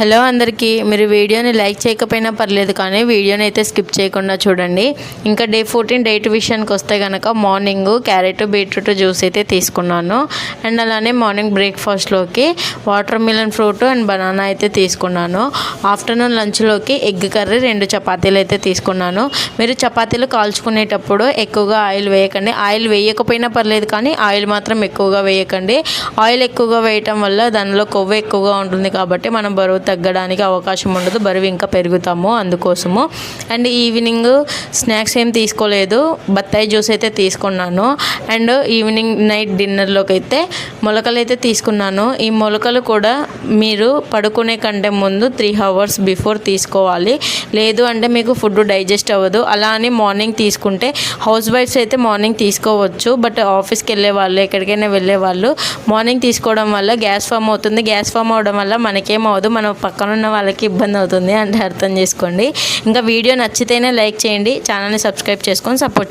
Hello అందరికీ, మీరు వీడియోని లైక్ చేయకపోయినా పర్లేదు, కానీ వీడియోని అయితే స్కిప్ చేయకుండా చూడండి. ఇంకా డే 14 డైట్ విషయానికి వస్తే కనుక మార్నింగ్ క్యారెట్ బీట్రూట్ జ్యూస్ అయితే తీసుకున్నాను. అండ్ అలానే మార్నింగ్ బ్రేక్ఫాస్ట్లోకి watermelon fruit and banana అయితే తీసుకున్నాను. ఆఫ్టర్నూన్ లంచ్లోకి ఎగ్ కర్రీ 2 చపాతీలు అయితే తీసుకున్నాను. మీరు చపాతీలు కాల్చుకునేటప్పుడు ఎక్కువగా ఆయిల్ వేయకండి. ఆయిల్ వేయకపోయినా పర్లేదు, కానీ ఆయిల్ మాత్రం ఎక్కువగా వేయకండి. ఆయిల్ ఎక్కువగా వేయటం వల్ల దానిలో కొవ్వు ఎక్కువగా ఉంటుంది కాబట్టి మనం బరువు తగ్గడానికి అవకాశం ఉండదు, బరువు ఇంకా పెరుగుతాము అందుకోసము. అండ్ ఈవినింగ్ స్నాక్స్ ఏం తీసుకోలేదు, బత్తాయి జ్యూస్ అయితే తీసుకున్నాను. అండ్ ఈవినింగ్ నైట్ డిన్నర్లోకి అయితే మొలకలు అయితే తీసుకున్నాను. ఈ మొలకలు కూడా మీరు పడుకునే కంటే ముందు 3 hours బిఫోర్ తీసుకోవాలి, లేదు అంటే మీకు ఫుడ్ డైజెస్ట్ అవ్వదు. అలా అని మార్నింగ్ తీసుకుంటే హౌస్ వైఫ్స్ అయితే మార్నింగ్ తీసుకోవచ్చు, బట్ ఆఫీస్కి వెళ్ళే వాళ్ళు ఎక్కడికైనా వెళ్ళే వాళ్ళు మార్నింగ్ తీసుకోవడం వల్ల గ్యాస్ ఫామ్ అవుతుంది. గ్యాస్ ఫామ్ అవడం వల్ల మనకేం అవ్వదు, మన పక్కన ఉన్న వాళ్ళకి ఇబ్బంది అవుతుంది అంటే అర్థం చేసుకోండి. ఇంకా వీడియో నచ్చితేనే లైక్ చేయండి, ఛానల్ని సబ్స్క్రైబ్ చేసుకొని సపోర్ట్ చేయండి.